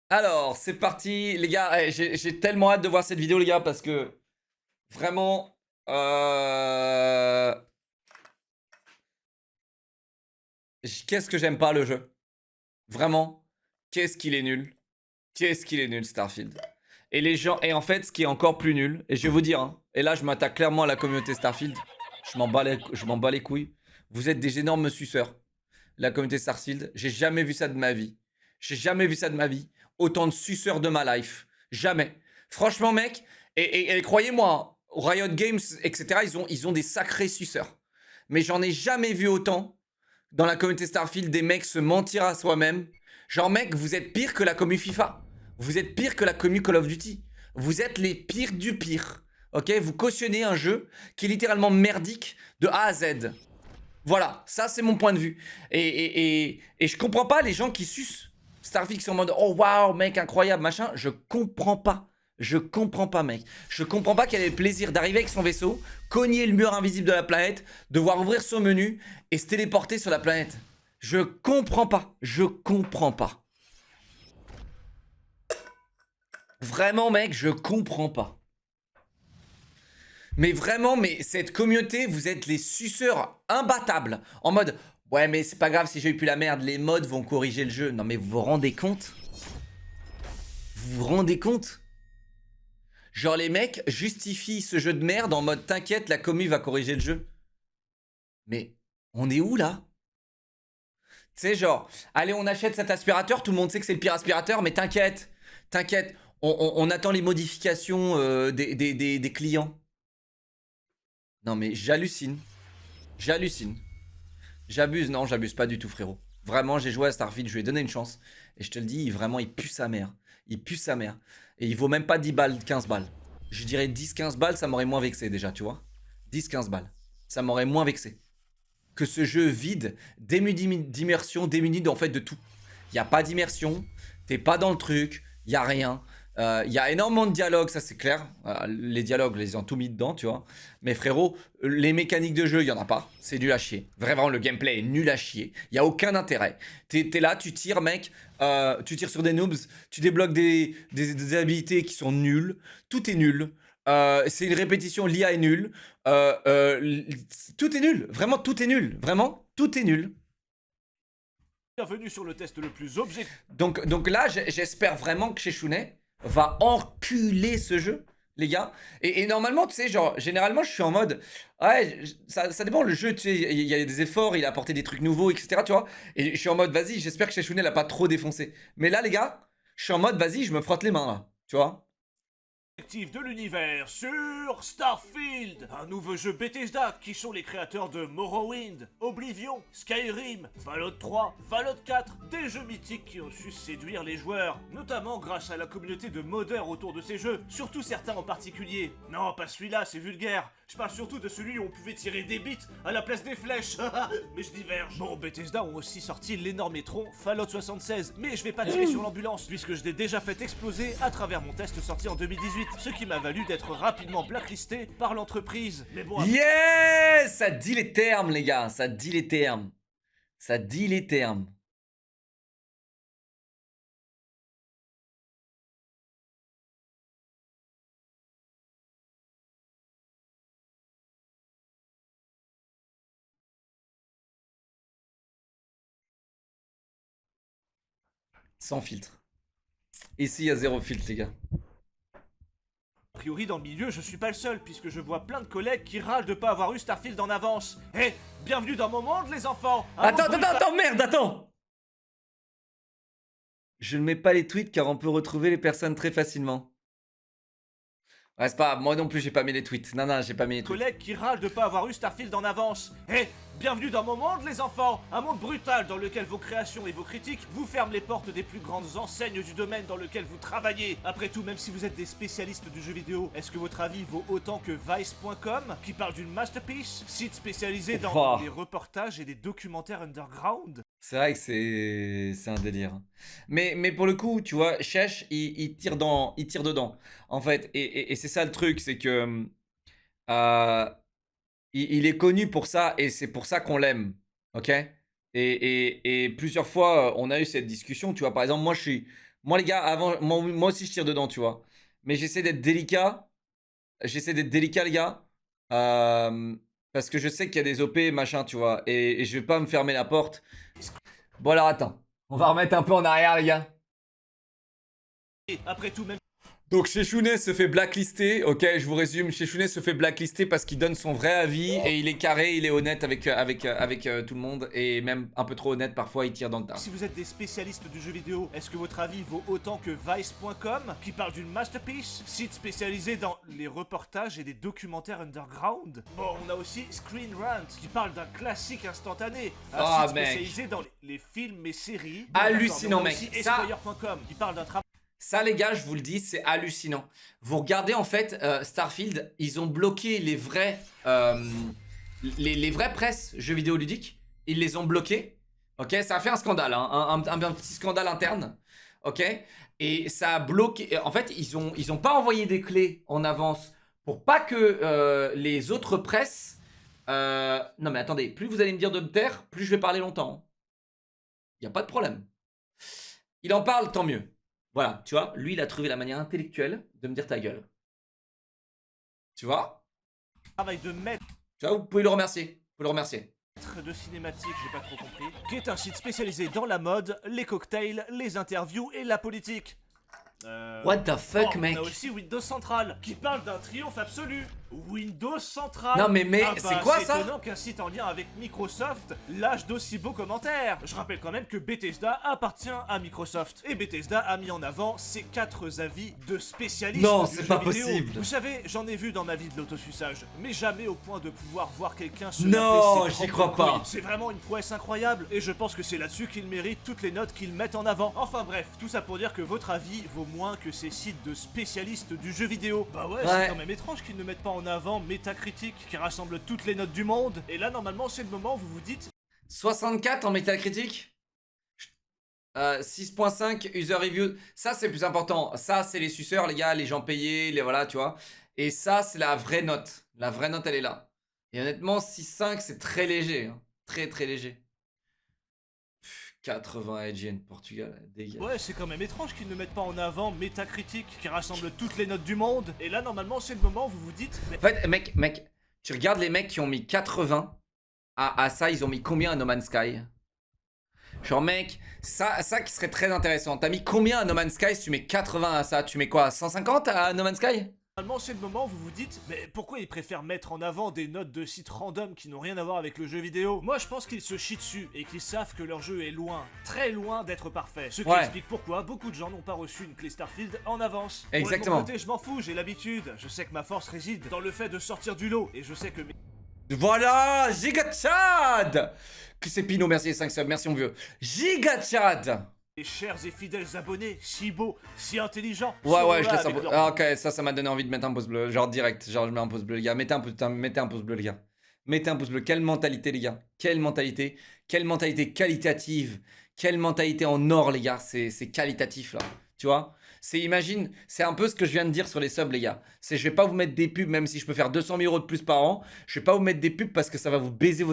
Alors, c'est parti, les gars. J'ai tellement hâte de voir cette vidéo, les gars, parce que vraiment, qu'est-ce que j'aime pas le jeu. Vraiment, qu'est-ce qu'il est nul. Qu'est-ce qu'il est nul, Starfield. Et les gens, et en fait, ce qui est encore plus nul, et je vais vous dire, hein, et là, je m'attaque clairement à la communauté Starfield. Je m'en bats les couilles. Vous êtes des énormes suceurs. La communauté Starfield, j'ai jamais vu ça de ma vie. J'ai jamais vu ça de ma vie. Autant de suceurs de ma life. Jamais. Franchement, mec, et croyez-moi, hein, Riot Games, etc., ils ont des sacrés suceurs. Mais j'en ai jamais vu autant dans la communauté Starfield des mecs se mentir à soi-même. Genre, mec, vous êtes pire que la commu FIFA. Vous êtes pire que la commu Call of Duty. Vous êtes les pires du pire. Ok? Vous cautionnez un jeu qui est littéralement merdique de A à Z. Voilà, ça c'est mon point de vue. Et je comprends pas les gens qui sucent Starfield qui sont en mode oh waouh mec incroyable machin. Je comprends pas. Je comprends pas mec. Je comprends pas quel est le plaisir d'arriver avec son vaisseau, cogner le mur invisible de la planète, devoir ouvrir son menu et se téléporter sur la planète. Je comprends pas. Je comprends pas. Vraiment mec, je comprends pas. Mais vraiment, mais cette communauté, vous êtes les suceurs imbattables. En mode, ouais, mais c'est pas grave si j'ai eu plus la merde, les mods vont corriger le jeu. Non, mais vous vous rendez compte? Vous vous rendez compte? Genre, les mecs justifient ce jeu de merde en mode, t'inquiète, la commu va corriger le jeu. Mais on est où là? Tu sais, genre, allez, on achète cet aspirateur, tout le monde sait que c'est le pire aspirateur, mais t'inquiète, t'inquiète, on attend les modifications des clients. Non, mais j'hallucine. J'hallucine. J'abuse, non, j'abuse pas du tout, frérot. Vraiment, j'ai joué à Starfield, je lui ai donné une chance. Et je te le dis, vraiment, il pue sa mère. Il pue sa mère. Et il vaut même pas 10 balles, 15 balles. Je dirais 10-15 balles, ça m'aurait moins vexé déjà, tu vois. 10-15 balles. Ça m'aurait moins vexé. Que ce jeu vide, démuni d'immersion, démuni en fait de tout. Il n'y a pas d'immersion, t'es pas dans le truc, il n'y a rien. Il y a énormément de dialogues, ça c'est clair. Les dialogues, les ont tout mis dedans, tu vois. Mais frérot, les mécaniques de jeu, il n'y en a pas. C'est nul à chier. Vraiment, le gameplay est nul à chier. Il n'y a aucun intérêt. T'es là, tu tires, mec. Tu tires sur des noobs. Tu débloques des habilités qui sont nulles. Tout est nul. C'est une répétition, l'IA est nulle. Tout est nul. Vraiment, tout est nul. Vraiment, tout est nul. Bienvenue sur le test le plus objectif. Donc là, j'espère vraiment que Sheshune va enculer ce jeu, les gars. Et normalement, tu sais, genre, généralement, je suis en mode, ouais, ça dépend, le jeu, tu sais, il y a des efforts, il a apporté des trucs nouveaux, etc., tu vois. Et je suis en mode, vas-y, j'espère que Sheshune l'a pas trop défoncé. Mais là, les gars, je suis en mode, vas-y, je me frotte les mains, là, tu vois. De l'univers sur Starfield, un nouveau jeu Bethesda qui sont les créateurs de Morrowind, Oblivion, Skyrim, Fallout 3, Fallout 4, des jeux mythiques qui ont su séduire les joueurs, notamment grâce à la communauté de modeurs autour de ces jeux, surtout certains en particulier. Non, pas celui-là, c'est vulgaire. Je parle surtout de celui où on pouvait tirer des bits à la place des flèches. Mais je diverge. Bon, Bethesda ont aussi sorti l'énorme étron Fallout 76, mais je vais pas tirer sur l'ambulance puisque je l'ai déjà fait exploser à travers mon test sorti en 2018, ce qui m'a valu d'être rapidement blacklisté par l'entreprise. Mais bon, Yes! Ça dit les termes, les gars. Ça dit les termes. Ça dit les termes. Sans filtre. Ici, il y a zéro filtre, les gars. a priori dans le milieu, je suis pas le seul, puisque je vois plein de collègues qui râlent de pas avoir eu Starfield en avance. Eh, bienvenue dans mon monde, les enfants. Attends, merde, attends! Je ne mets pas les tweets car on peut retrouver les personnes très facilement. Ouais, c'est pas grave, moi non plus j'ai pas mis les tweets. Non, j'ai pas mis les tweets. Collègues qui râlent de pas avoir eu Starfield en avance. Eh, bienvenue dans mon monde, les enfants. Un monde brutal dans lequel vos créations et vos critiques vous ferment les portes des plus grandes enseignes du domaine dans lequel vous travaillez. Après tout, même si vous êtes des spécialistes du jeu vidéo, est-ce que votre avis vaut autant que Vice.com, qui parle d'une masterpiece, site spécialisé dans des reportages et des documentaires underground? C'est vrai que c'est un délire. Mais pour le coup, tu vois, Shesh, il tire dedans. En fait, et c'est ça le truc, c'est que euh, il est connu pour ça et c'est pour ça qu'on l'aime. Ok? Et plusieurs fois, on a eu cette discussion. Tu vois, par exemple, Moi, les gars, avant, moi aussi, je tire dedans, tu vois. Mais j'essaie d'être délicat. J'essaie d'être délicat, les gars. Parce que je sais qu'il y a des OP, machin, tu vois. Et je vais pas me fermer la porte. Bon, alors, attends. On va remettre un peu en arrière, les gars. Et après tout, même Donc Sheshune se fait blacklister, ok, je vous résume, Sheshune se fait blacklister parce qu'il donne son vrai avis et il est carré, il est honnête avec tout le monde et même un peu trop honnête parfois, il tire dans le tas. si vous êtes des spécialistes du jeu vidéo, est-ce que votre avis vaut autant que Vice.com, qui parle d'une masterpiece, site spécialisé dans les reportages et des documentaires underground? Bon, on a aussi Screen Rant, qui parle d'un classique instantané, un site spécialisé dans les films et séries. Hallucinant, mec. Ça... Esquire.com, qui parle d'un travail. Ça, les gars, je vous le dis, c'est hallucinant. Vous regardez, en fait, Starfield, ils ont bloqué les vrais presses jeux vidéo ludiques. Ils les ont bloqués. Ok, ça a fait un scandale, hein, un petit scandale interne. Ok, et ça a bloqué. En fait, ils ont pas envoyé des clés en avance pour pas que les autres presses. Non, mais attendez, plus vous allez me dire de me taire, plus je vais parler longtemps. Il n'y a pas de problème. Il en parle, tant mieux. Voilà, tu vois, lui, il a trouvé la manière intellectuelle de me dire ta gueule. Tu vois? Travail de maître. Tu vois, vous pouvez le remercier. Vous pouvez le remercier. De cinématique, j'ai pas trop compris. Qui est un site spécialisé dans la mode, les cocktails, les interviews et la politique. What the fuck, mec? On a aussi Windows Central, qui parle d'un triomphe absolu. Windows Central. Non mais c'est quoi ça? C'est étonnant qu'un site en lien avec Microsoft lâche d'aussi beaux commentaires. Je rappelle quand même que Bethesda appartient à Microsoft. Et Bethesda a mis en avant ses 4 avis de spécialistes. Non, du c'est jeu pas vidéo. possible. Vous savez, j'en ai vu dans ma vie de l'autosuçage, mais jamais au point de pouvoir voir quelqu'un se Non, laver ses j'y propres crois pas. couilles. C'est vraiment une prouesse incroyable, et je pense que c'est là-dessus qu'ils méritent toutes les notes qu'ils mettent en avant. Enfin bref, tout ça pour dire que votre avis vaut moins que ces sites de spécialistes du jeu vidéo. Bah ouais. C'est quand même étrange qu'ils ne mettent pas en avant Metacritic, qui rassemble toutes les notes du monde. Et là, normalement, c'est le moment où vous vous dites 64 en Metacritic, 6.5 user review. Ça, c'est plus important. Ça, c'est les suceurs, les gars, les gens payés, les voilà, tu vois. Et ça, c'est la vraie note. La vraie note, elle est là. Et honnêtement, 6.5, c'est très léger. Hein. Très, très léger. 80 IGN Portugal, dégage. ouais, c'est quand même étrange qu'ils ne mettent pas en avant Metacritic, qui rassemble toutes les notes du monde. Et là, normalement, c'est le moment où vous vous dites En fait, mec, tu regardes les mecs qui ont mis 80 à ça, ils ont mis combien à No Man's Sky? Genre, mec, ça qui serait très intéressant. T'as mis combien à No Man's Sky si tu mets 80 à ça? Tu mets quoi, 150 à No Man's Sky? Normalement, c'est le moment où vous vous dites, mais pourquoi ils préfèrent mettre en avant des notes de sites random qui n'ont rien à voir avec le jeu vidéo? Moi, je pense qu'ils se chient dessus et qu'ils savent que leur jeu est loin, très loin d'être parfait. Ce qui explique pourquoi beaucoup de gens n'ont pas reçu une clé Starfield en avance. Exactement. De mon côté, je m'en fous, j'ai l'habitude. Je sais que ma force réside dans le fait de sortir du lot et je sais que Voilà, Gigachad! Que c'est Pinot, merci les 5 subs, merci mon vieux. Gigachad! mes chers et fidèles abonnés, si beaux, si intelligents. Ouais, je laisse un pouce. Ah, ok, ça m'a donné envie de mettre un pouce bleu. Genre direct, genre je mets un pouce bleu, les gars. Mettez un pouce bleu, les gars. Mettez un pouce bleu. Quelle mentalité, les gars. Quelle mentalité. Quelle mentalité qualitative. Quelle mentalité en or, les gars. C'est qualitatif, là. Tu vois? Imagine, c'est un peu ce que je viens de dire sur les subs, les gars. Je vais pas vous mettre des pubs, même si je peux faire 200 000 € de plus par an. Je vais pas vous mettre des pubs parce que ça va vous baiser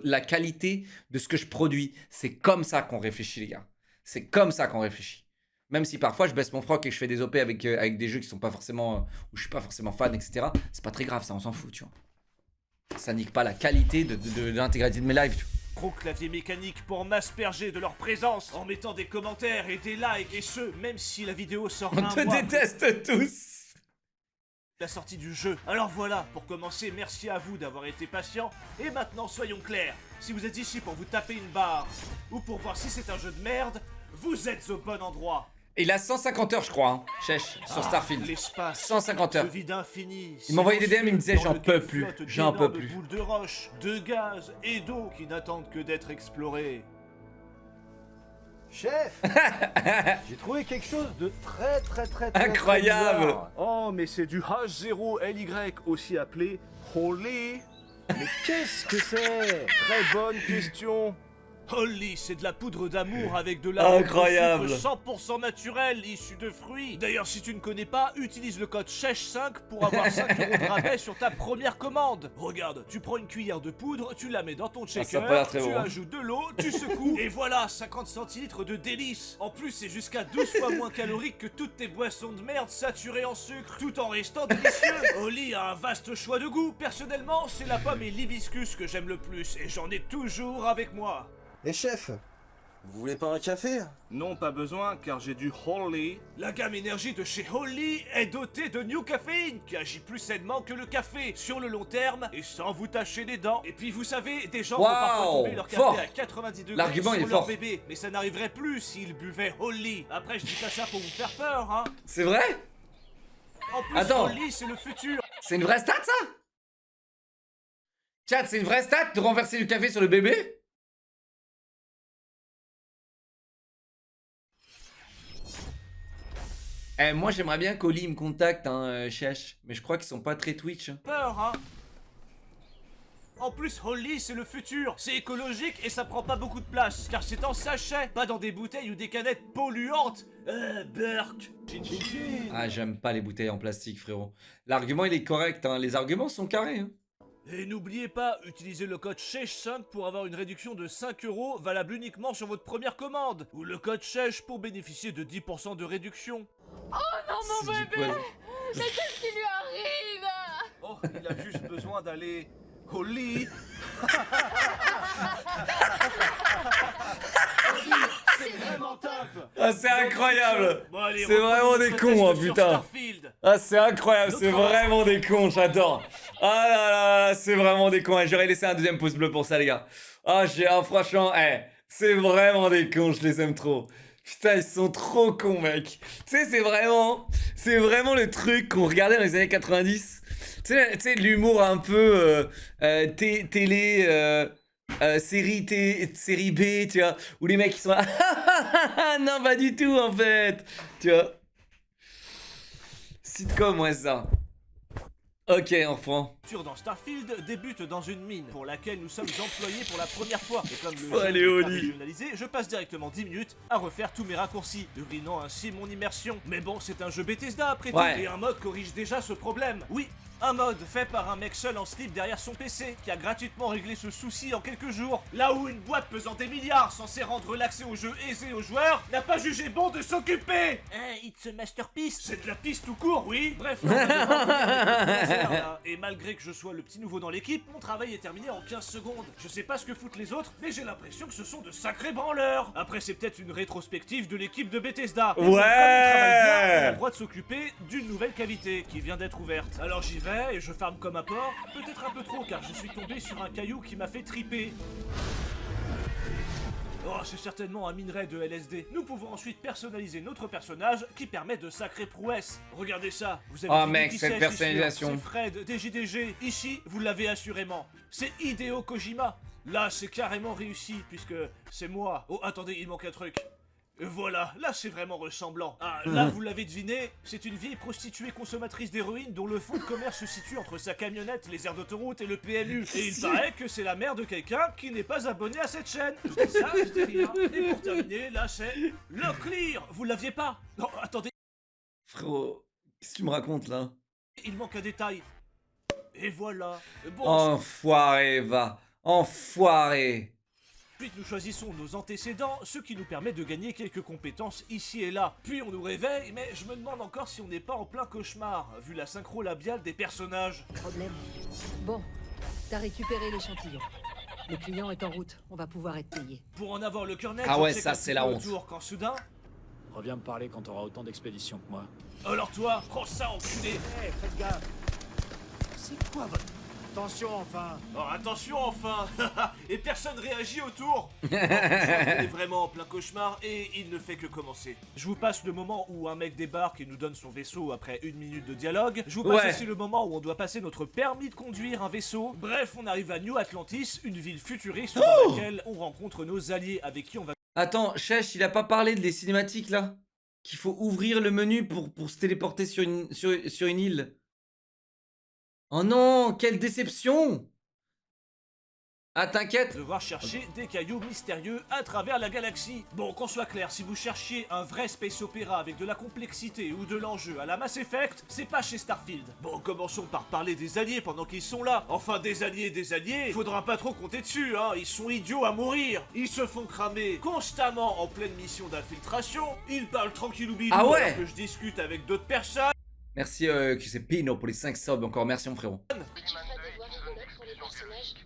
la qualité de ce que je produis. C'est comme ça qu'on réfléchit, les gars. C'est comme ça qu'on réfléchit. Même si parfois je baisse mon froc et que je fais des OP avec des jeux qui sont pas forcément. Où je suis pas forcément fan, etc. C'est pas très grave, ça, on s'en fout, tu vois. Ça nique pas la qualité de l'intégralité de mes lives, tu vois. Gros clavier mécanique pour m'asperger de leur présence en mettant des commentaires et des likes, et ce, même si la vidéo sort On te déteste tous. La sortie du jeu. Alors voilà, pour commencer, merci à vous d'avoir été patient. Et maintenant, soyons clairs. Si vous êtes ici pour vous taper une barre, ou pour voir si c'est un jeu de merde, vous êtes au bon endroit. Et il a 150 heures, je crois, hein, Chèche, sur Starfield. L'espace, 150 heures. ce vide infini. Il m'envoyait des DM, il me disait j'en peux plus. J'en peux plus. Boules de roche, de gaz et d'eau qui n'attendent que d'être explorées. Chef, j'ai trouvé quelque chose de très incroyable. bizarre. Oh, mais c'est du H0LY, aussi appelé Holy. Mais qu'est-ce que c'est? Très bonne question. Holly, c'est de la poudre d'amour avec de la Incroyable. 100% naturel, issu de fruits. D'ailleurs, si tu ne connais pas, utilise le code CHECH5 pour avoir 5 € de rabais sur ta première commande. Regarde, tu prends une cuillère de poudre, tu la mets dans ton ça a shaker, pas l'air très tu bon, hein. ajoutes de l'eau, tu secoues, et voilà, 50 centilitres de délices. En plus, c'est jusqu'à 12 fois moins calorique que toutes tes boissons de merde saturées en sucre, tout en restant délicieux. Holly a un vaste choix de goût. Personnellement, c'est la pomme et l'hibiscus que j'aime le plus, et j'en ai toujours avec moi. Et chef, vous voulez pas un café? Non, pas besoin, car j'ai du Holly. La gamme énergie de chez Holly est dotée de New Caffeine, qui agit plus sainement que le café, sur le long terme, et sans vous tacher les dents. Et puis vous savez, des gens font parfois tomber leur café fort. à 90 degrés L'argument, sur il est leur fort. bébé, mais ça n'arriverait plus s'ils buvaient Holly. Après, je dis pas ça pour vous faire peur, hein. C'est vrai? En plus, Attends. Holly, c'est le futur. C'est une vraie stat, ça? Chat, c'est une vraie stat de renverser du café sur le bébé? Eh, moi, j'aimerais bien qu'Oli me contacte, hein, Chèche. Mais je crois qu'ils sont pas très Twitch. Hein. Peur, hein. En plus, Holly, c'est le futur. C'est écologique et ça prend pas beaucoup de place, car c'est en sachet, pas dans des bouteilles ou des canettes polluantes. Burk. Ah, j'aime pas les bouteilles en plastique, frérot. L'argument, il est correct, hein. Les arguments sont carrés, hein. Et n'oubliez pas, utilisez le code CHECH5 pour avoir une réduction de 5 € valable uniquement sur votre première commande. Ou le code CHECH pour bénéficier de 10% de réduction. Oh non, mon C'est du bébé! poison. Mais qu'est-ce qui lui arrive? Oh, il a juste besoin d'aller au lit. C'est vraiment top! Ah, c'est incroyable! Bon, allez, C'est vraiment reprenons des notre cons, test hein, sur putain. Starfield. Ah, c'est incroyable, c'est vraiment des cons, j'adore. Ah là là, c'est vraiment des cons. J'aurais laissé un deuxième pouce bleu pour ça, les gars. Ah, franchement, c'est vraiment des cons, je les aime trop. Putain, ils sont trop cons, mec. Tu sais, c'est vraiment le truc qu'on regardait dans les années 90. Tu sais, l'humour un peu télé, série B, tu vois, où les mecs ils sont là, non, pas du tout, en fait, tu vois. Sitcom, ouais, ça. Ok, enfant. Dans Starfield débute dans une mine pour laquelle nous sommes employés pour la première fois. Et comme le Faut jeu aller n'est au pas lit. régionalisé, je passe directement 10 minutes à refaire tous mes raccourcis, ruinant ainsi mon immersion. Mais bon, c'est un jeu Bethesda après tout, Ouais. et un mode corrige déjà ce problème. Oui, un mode fait par un mec seul en slip derrière son PC, qui a gratuitement réglé ce souci en quelques jours. Là où une boîte pesant des milliards, censée rendre l'accès au jeu aisé aux joueurs, n'a pas jugé bon de s'occuper. It's a masterpiece. C'est de la piste tout court, oui. Bref, on va devoir regarder là. Et malgré que je sois le petit nouveau dans l'équipe, mon travail est terminé en 15 secondes. Je sais pas ce que foutent les autres, mais j'ai l'impression que ce sont de sacrés branleurs. Après, c'est peut-être une rétrospective de l'équipe de Bethesda. Mais bon, comme on travaille bien, on a le droit de s'occuper d'une nouvelle cavité qui vient d'être ouverte. Alors j'y vais et je farme comme un porc, peut-être un peu trop car je suis tombé sur un caillou qui m'a fait triper. Oh, c'est certainement un minerai de LSD. Nous pouvons ensuite personnaliser notre personnage qui permet de sacrées prouesses. Regardez ça, vous avez Oh, deviné mec, qui cette c'est, personnalisation. c'est Fred, DJDG. Ici, vous l'avez assurément. C'est Hideo Kojima. Là, c'est carrément réussi puisque c'est moi. Oh, attendez, il manque un truc. Voilà, là c'est vraiment ressemblant. Ah, là vous l'avez deviné, c'est une vieille prostituée consommatrice d'héroïne dont le fonds de commerce se situe entre sa camionnette, les aires d'autoroute et le PMU. Et il paraît que c'est la mère de quelqu'un qui n'est pas abonné à cette chaîne. Je dis ça, je dis rien. Et pour terminer, là c'est le clear. Vous l'aviez pas? Non, attendez, Frérot, qu'est-ce que tu me racontes, là? il manque un détail. Et voilà. Bon, Enfoiré, va. Enfoiré. ensuite nous choisissons nos antécédents, ce qui nous permet de gagner quelques compétences ici et là. Puis on nous réveille, mais je me demande encore si on n'est pas en plein cauchemar, vu la synchro labiale des personnages. Problème. Bon, t'as récupéré l'échantillon. Le client est en route, on va pouvoir être payé. Pour en avoir le cœur net, Ah ouais, on ça, s'est c'est la honte. autour quand soudain... Reviens me parler quand t'auras autant d'expéditions que moi. Alors toi, prends ça enculé. Hey, faites gaffe! C'est quoi votre... Attention enfin! Oh attention enfin. Et personne réagit autour. Oh, on est vraiment en plein cauchemar et il ne fait que commencer. Je vous passe le moment où un mec débarque et nous donne son vaisseau après 1 minute de dialogue. Je vous passe Ouais. aussi le moment où on doit passer notre permis de conduire un vaisseau. Bref, on arrive à New Atlantis, une ville futuriste dans laquelle on rencontre nos alliés avec qui on va... Attends, Chèche, il a pas parlé des cinématiques, là? Qu'il faut ouvrir le menu pour se téléporter sur une île. Oh non, quelle déception! Ah, t'inquiète. Devoir chercher des cailloux mystérieux à travers la galaxie. Bon, qu'on soit clair, si vous cherchiez un vrai space opéra avec de la complexité ou de l'enjeu à la Mass Effect, c'est pas chez Starfield. Bon, commençons par parler des alliés pendant qu'ils sont là. Enfin, des alliés, faudra pas trop compter dessus, hein. Ils sont idiots à mourir. Ils se font cramer constamment en pleine mission d'infiltration. Ils parlent tranquillou bilou Ah ouais. alors que je discute avec d'autres personnes. Merci, qui c'est Pino pour les 5 subs. Encore merci, mon frérot. Tu feras des voix rigolotes pour les personnages que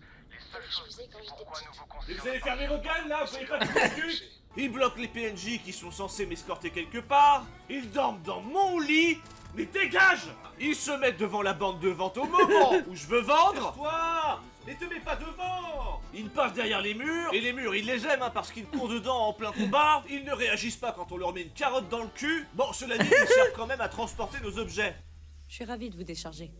je faisais quand j'étais petite. Et vous allez fermer vos gueules là, vous voyez pas de discute. Ils bloquent les PNJ qui sont censés m'escorter quelque part. Ils dorment dans mon lit. Mais dégage! Ils se mettent devant la bande de vente au moment où je veux vendre. Toi, ne te mets pas devant. Ils passent derrière les murs, et les murs ils les aiment hein, parce qu'ils courent dedans en plein combat. Ils ne réagissent pas quand on leur met une carotte dans le cul. Bon, cela dit, ils servent quand même à transporter nos objets. Je suis ravie de vous décharger.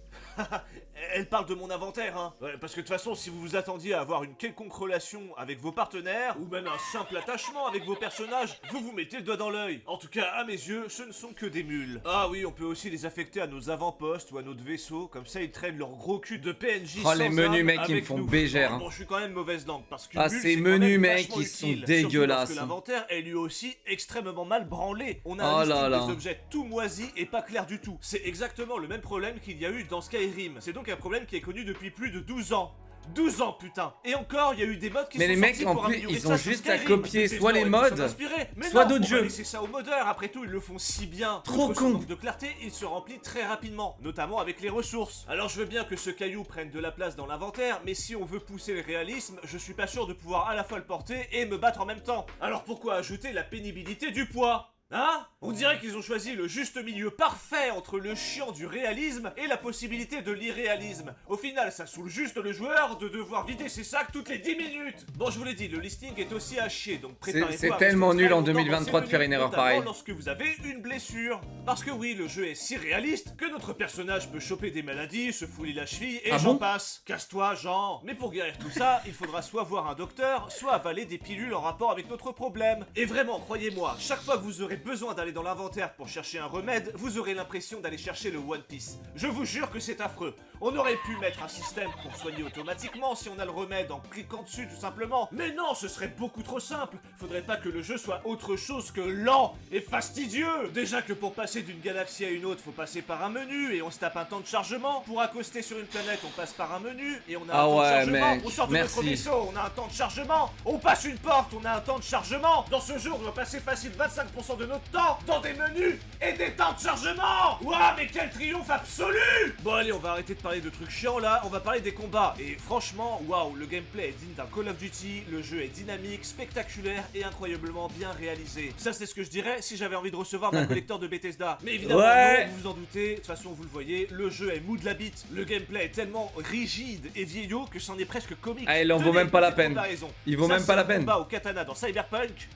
Elle parle de mon inventaire, hein. Ouais, parce que de toute façon, si vous vous attendiez à avoir une quelconque relation avec vos partenaires, ou même un simple attachement avec vos personnages, vous vous mettez le doigt dans l'œil. En tout cas, à mes yeux, ce ne sont que des mules. Ah oui, on peut aussi les affecter à nos avant-postes ou à notre vaisseau, comme ça ils traînent leur gros cul de PNJ Oh, sans les menus, âme mec, ils me avec font nous. bégère, Bon, hein. bon, je suis quand même mauvaise langue, parce que Ah, mule, ces c'est quand menus, même mec, vachement ils sont utile. dégueulasses, Surtout parce que hein. l'inventaire est lui aussi extrêmement mal branlé. On a Oh un listing là là. des objets tout moisi et pas clair du tout. C'est exactement le même problème qu'il y a eu dans Skyrim. C'est donc un problème qui est connu depuis plus de 12 ans. 12 ans, putain. Et encore, il y a eu des mods qui Mais sont les mecs, sortis en pour plus, améliorer ils ça ont sur juste à Skyrim. copier Bethesda soit les aurait pu s'en mods, inspirer. Mais soit non, d'autres on va jeux. laisser ça aux modeurs. Après tout, ils le font si bien. Trop Outre con. ce manque de clarté, il se remplit très rapidement, notamment avec les ressources. Alors je veux bien que ce caillou prenne de la place dans l'inventaire, mais si on veut pousser le réalisme, je suis pas sûr de pouvoir à la fois le porter et me battre en même temps. Alors pourquoi ajouter la pénibilité du poids ? Hein? On dirait qu'ils ont choisi le juste milieu parfait entre le chiant du réalisme et la possibilité de l'irréalisme. Au final, ça saoule juste le joueur de devoir vider ses sacs toutes les 10 minutes. Bon, je vous l'ai dit, le listing est aussi à chier, donc préparez-vous. C'est à tellement rester nul très en longtemps dans 2023 ces de faire une menus, erreur notamment pareille. lorsque vous avez une blessure. Parce que oui, le jeu est si réaliste que notre personnage peut choper des maladies, se fouler la cheville et Ah j'en bon passe. Casse-toi, Jean. Mais pour guérir tout ça, il faudra soit voir un docteur, soit avaler des pilules en rapport avec notre problème. Et vraiment, croyez-moi, chaque fois que vous aurez besoin d'aller dans l'inventaire pour chercher un remède, vous aurez l'impression d'aller chercher le One Piece. Je vous jure que c'est affreux. On aurait pu mettre un système pour soigner automatiquement si on a le remède en cliquant dessus tout simplement. Mais non, ce serait beaucoup trop simple. Faudrait pas que le jeu soit autre chose que lent et fastidieux. Déjà que pour passer d'une galaxie à une autre, faut passer par un menu et on se tape un temps de chargement. Pour accoster sur une planète, on passe par un menu et on a un Ah temps de ouais, chargement. mec, On sort de merci. notre vaisseau, on a un temps de chargement. On passe une porte, on a un temps de chargement. Dans ce jeu, on doit passer facile 25% de notre temps dans des menus et des temps de chargement. Ouah, mais quel triomphe absolu! Bon allez, on va arrêter de parler de trucs chiants là, on va parler des combats. Et franchement, waouh, le gameplay est digne d'un Call of Duty, le jeu est dynamique, spectaculaire et incroyablement bien réalisé. Ça c'est ce que je dirais si j'avais envie de recevoir ma collector de Bethesda. Mais évidemment, Ouais. non, vous vous en doutez, de toute façon vous le voyez, le jeu est mou de la bite. Le gameplay est tellement rigide et vieillot que c'en est presque comique. Ah, il en vaut Tenez, même pas la petite peine. comparaison. Il vaut Ça, même pas la c'est un peine. combat au katana dans Cyberpunk.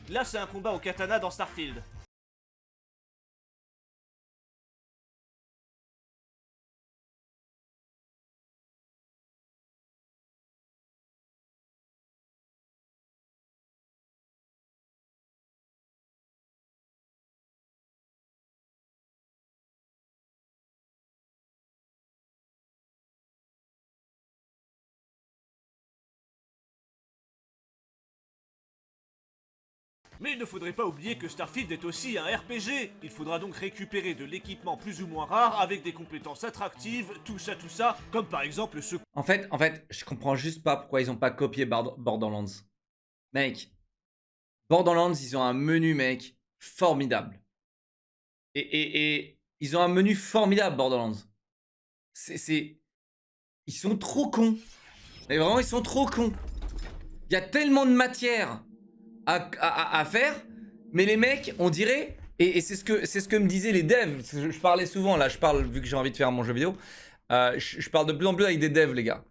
Là c'est un combat au katana dans Starfield. Mais il ne faudrait pas oublier que Starfield est aussi un RPG. Il faudra donc récupérer de l'équipement plus ou moins rare avec des compétences attractives, tout ça, comme par exemple ce En fait, je comprends juste pas pourquoi ils ont pas copié Borderlands. Mec, Borderlands, ils ont un menu, mec, formidable. Et ils ont un menu formidable, Borderlands. Ils sont trop cons. Mais vraiment, ils sont trop cons. Il y a tellement de matière à faire, mais les mecs, on dirait, et c'est ce que me disaient les devs. Je parlais souvent, là, je parle, vu que j'ai envie de faire mon jeu vidéo, je parle de plus en plus avec des devs, les gars.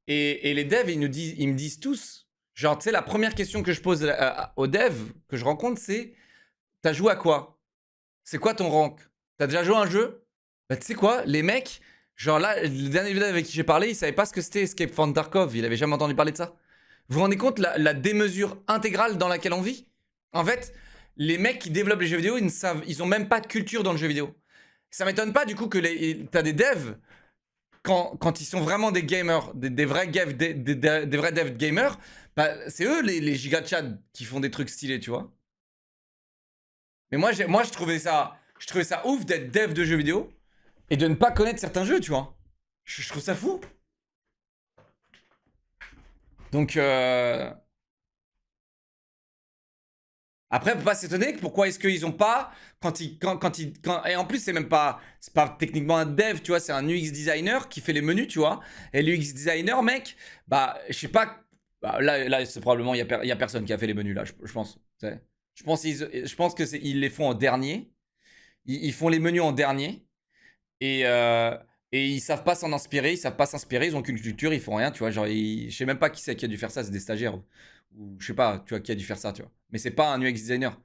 Et les devs, ils me disent tous, genre, tu sais, la première question que je pose aux devs que je rencontre, c'est, t'as joué à quoi? C'est quoi ton rank? T'as déjà joué à un jeu? Bah, tu sais quoi, les mecs, genre là, le dernier dev avec qui j'ai parlé, il savait pas ce que c'était Escape from Tarkov, il avait jamais entendu parler de ça. Vous vous rendez compte la démesure intégrale dans laquelle on vit? En fait, les mecs qui développent les jeux vidéo, ils ont même pas de culture dans le jeu vidéo. Ça m'étonne pas du coup que t'as des devs quand ils sont vraiment des gamers, des vrais des vrais devs gamers, bah, c'est eux les giga chad qui font des trucs stylés, tu vois. Mais moi je trouvais ça ouf d'être dev de jeux vidéo et de ne pas connaître certains jeux, tu vois. Je trouve ça fou. Donc après, faut pas s'étonner que pourquoi est-ce qu'ils ont pas et en plus c'est pas techniquement un dev, tu vois, c'est un UX designer qui fait les menus, tu vois. Et l'UX designer, mec, bah je sais pas, bah, là c'est probablement il y a personne qui a fait les menus là, je pense. Je pense que ils les font en dernier. Ils font les menus en dernier et ils savent pas s'en inspirer, ils savent pas s'inspirer, ils ont qu'une culture, ils font rien, tu vois. Genre, je sais même pas qui c'est qui a dû faire ça, c'est des stagiaires ou je sais pas, tu vois, qui a dû faire ça, tu vois. Mais c'est pas un UX designer.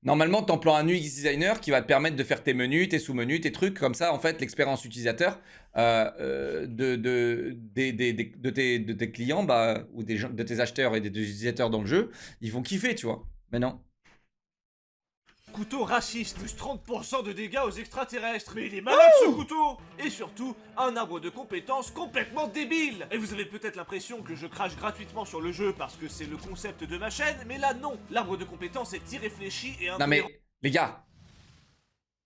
Normalement, t'emploies un UX designer qui va te permettre de faire tes menus, tes sous-menus, tes trucs. Comme ça, en fait, l'expérience utilisateur de tes clients bah, ou de tes acheteurs et des utilisateurs dans le jeu, ils vont kiffer, tu vois. Mais non. Couteau raciste, plus 30% de dégâts aux extraterrestres. Mais il est malade ce couteau. Et surtout, un arbre de compétences complètement débile. Et vous avez peut-être l'impression que je crache gratuitement sur le jeu parce que c'est le concept de ma chaîne, mais là non. L'arbre de compétences est irréfléchi et Non mais, les gars,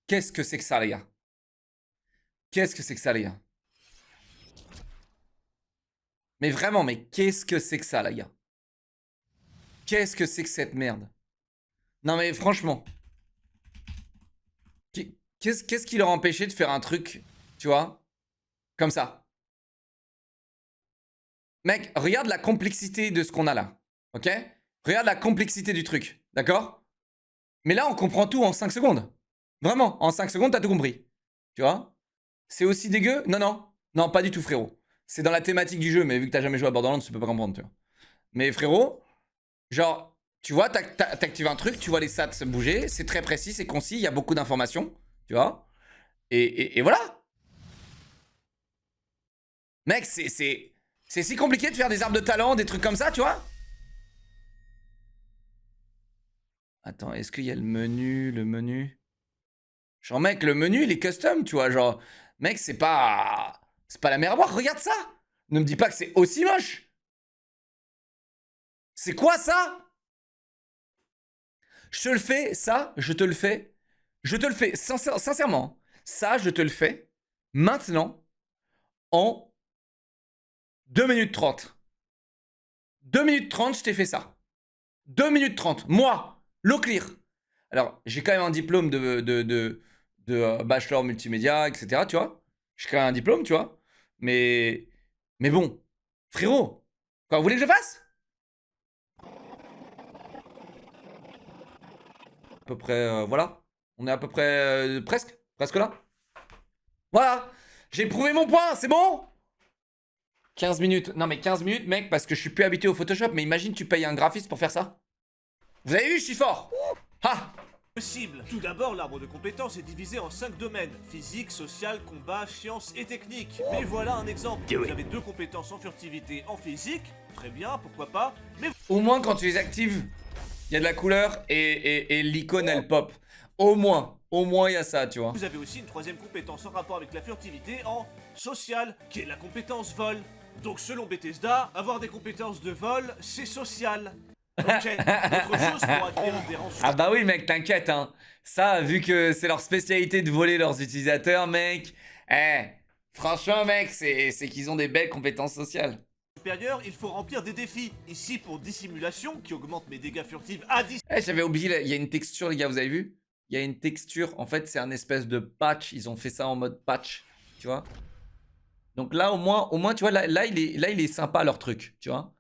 qu'est-ce que c'est que ça, les gars? Qu'est-ce que c'est que ça, les gars? Mais vraiment, mais qu'est-ce que c'est que ça, les gars? Qu'est-ce que c'est que cette merde? Non mais franchement... Qu'est-ce qui leur empêchait de faire un truc, tu vois, comme ça? Mec, regarde la complexité de ce qu'on a là, ok? Regarde la complexité du truc, d'accord? Mais là, on comprend tout en 5 secondes. Vraiment, en 5 secondes, t'as tout compris. Tu vois? C'est aussi dégueu? Non, non. Non, pas du tout, frérot. C'est dans la thématique du jeu, mais vu que t'as jamais joué à Borderlands, tu peux pas comprendre, tu vois. Mais frérot, genre, tu vois, t'actives un truc, tu vois les stats bouger, c'est très précis, c'est concis, il y a beaucoup d'informations. Tu vois, et voilà. Mec, c'est si compliqué de faire des arbres de talent, des trucs comme ça, tu vois. Attends, est-ce qu'il y a le menu? Genre, mec, le menu, il est custom, tu vois. Genre, mec, c'est pas la mer à boire. Regarde ça. Ne me dis pas que c'est aussi moche. C'est quoi ça? Je te le fais, ça, je te le fais. Je te le fais, sincèrement. Ça, je te le fais maintenant en 2 minutes 30. 2 minutes 30, je t'ai fait ça. 2 minutes 30. Moi, l'eau clear. Alors, j'ai quand même un diplôme de bachelor multimédia, etc. Tu vois? J'ai quand même un diplôme, tu vois? Mais bon, frérot, quoi, vous voulez que je fasse? À peu près, voilà. On est à peu près, presque là. Voilà, j'ai prouvé mon point, c'est bon? 15 minutes, non mais 15 minutes mec, parce que je suis plus habitué au Photoshop, mais imagine tu payes un graphiste pour faire ça. Vous avez vu, je suis fort. Ah. Possible. Tout d'abord, l'arbre de compétences est divisé en 5 domaines. Physique, social, combat, sciences et technique. Mais voilà un exemple. Vous avez 2 compétences en furtivité en physique. Très bien, pourquoi pas. Mais au moins quand tu les actives, il y a de la couleur et l'icône elle pop. Au moins il y a ça, tu vois. vous avez aussi une 3e compétence en rapport avec la furtivité en social, qui est la compétence vol. Donc selon Bethesda, avoir des compétences de vol, c'est social. Ok, autre chose pour acquérir des rangs. Ah bah oui mec, t'inquiète hein. Ça, vu que c'est leur spécialité de voler leurs utilisateurs, mec. Franchement mec, c'est qu'ils ont des belles compétences sociales. Supérieur, il faut remplir des défis. Ici pour dissimulation, qui augmente mes dégâts furtifs à 10. J'avais oublié, il y a une texture les gars, vous avez vu? Il y a une texture, en fait c'est un espèce de patch, ils ont fait ça en mode patch, tu vois? Donc là au moins tu vois, là il est sympa leur truc, tu vois?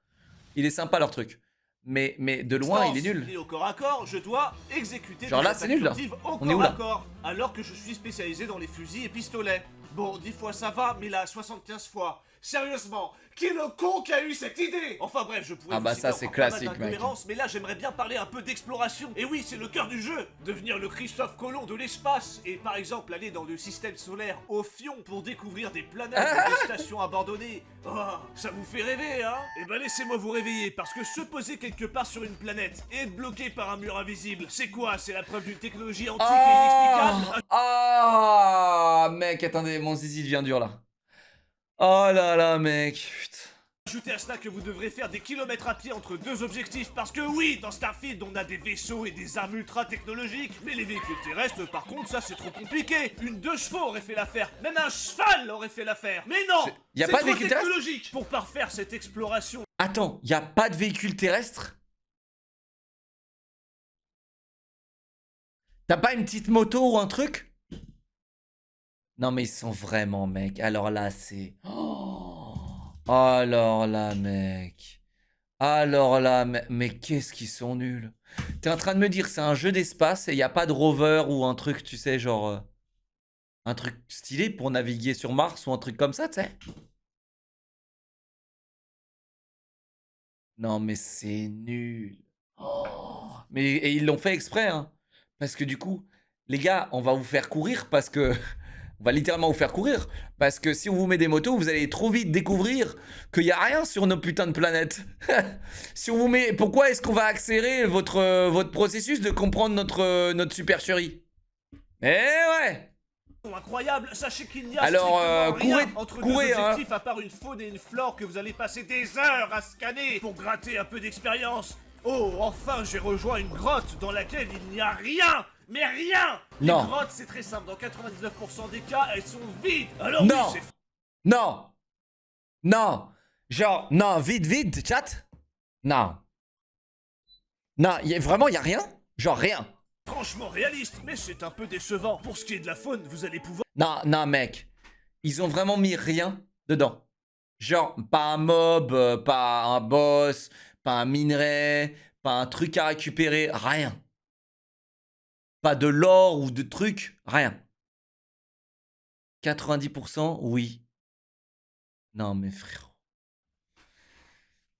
Il est sympa leur truc. Mais de loin il est nul. Et au corps à corps, je dois exécuter genre là c'est nul là. On est où là? Alors que je suis spécialisé dans les fusils et pistolets. Bon, 10 fois ça va, mais là 75 fois. Sérieusement, qui est le con qui a eu cette idée? Enfin bref, je pourrais ah bah vous ça citer c'est encore pas mal classique mec. mais là j'aimerais bien parler un peu d'exploration. Et oui, c'est le cœur du jeu. Devenir le Christophe Colomb de l'espace et par exemple aller dans le système solaire Ophion pour découvrir des planètes et des stations abandonnées. Oh, ça vous fait rêver, hein? Eh ben laissez-moi vous réveiller, parce que se poser quelque part sur une planète et être bloqué par un mur invisible, c'est quoi? C'est la preuve d'une technologie antique et inexplicable. Ah mec, attendez, mon zizi devient dur là. Oh là là, mec. Putain. Ajoutez à cela que vous devrez faire des kilomètres à pied entre deux objectifs parce que oui, dans Starfield, on a des vaisseaux et des armes ultra technologiques, mais les véhicules terrestres, par contre, ça c'est trop compliqué. Une 2 chevaux aurait fait l'affaire, même un cheval aurait fait l'affaire. Mais non, Y a c'est pas de trop véhicule terrestre technologique pour parfaire cette exploration. Attends, y a pas de véhicule terrestre? T'as pas une petite moto ou un truc? Non mais ils sont vraiment, mec. Alors là, c'est... Alors là, mec. Alors là, mais qu'est-ce qu'ils sont nuls. T'es en train de me dire c'est un jeu d'espace et y a pas de rover ou un truc, tu sais, genre... un truc stylé pour naviguer sur Mars ou un truc comme ça, tu sais? Non mais c'est nul. Mais et ils l'ont fait exprès, hein. Parce que du coup, les gars, on va vous faire courir parce que... on va littéralement vous faire courir. Parce que si on vous met des motos, vous allez trop vite découvrir qu'il n'y a rien sur nos putains de planètes. Si on vous met... Pourquoi est-ce qu'on va accélérer votre processus de comprendre notre supercherie? Eh ouais. Incroyable, sachez qu'il n'y a Alors, strictement rien courez, entre courez, deux hein. objectifs à part une faune et une flore que vous allez passer des heures à scanner pour gratter un peu d'expérience. Oh, enfin, j'ai rejoint une grotte dans laquelle il n'y a rien. Mais rien! Non. Les grottes, c'est très simple. Dans 99% des cas, elles sont vides. Alors Non. oui, c'est Non. Non. Genre, non, vide, chat. Non. Non, vraiment, il y a rien? Genre rien. franchement réaliste, mais c'est un peu décevant. Pour ce qui est de la faune, vous allez pouvoir... Non, mec. Ils ont vraiment mis rien dedans. Genre, pas un mob, pas un boss, pas un minerai, pas un truc à récupérer, rien. Pas de l'or ou de trucs, rien. 90%, oui. Non, mais frérot.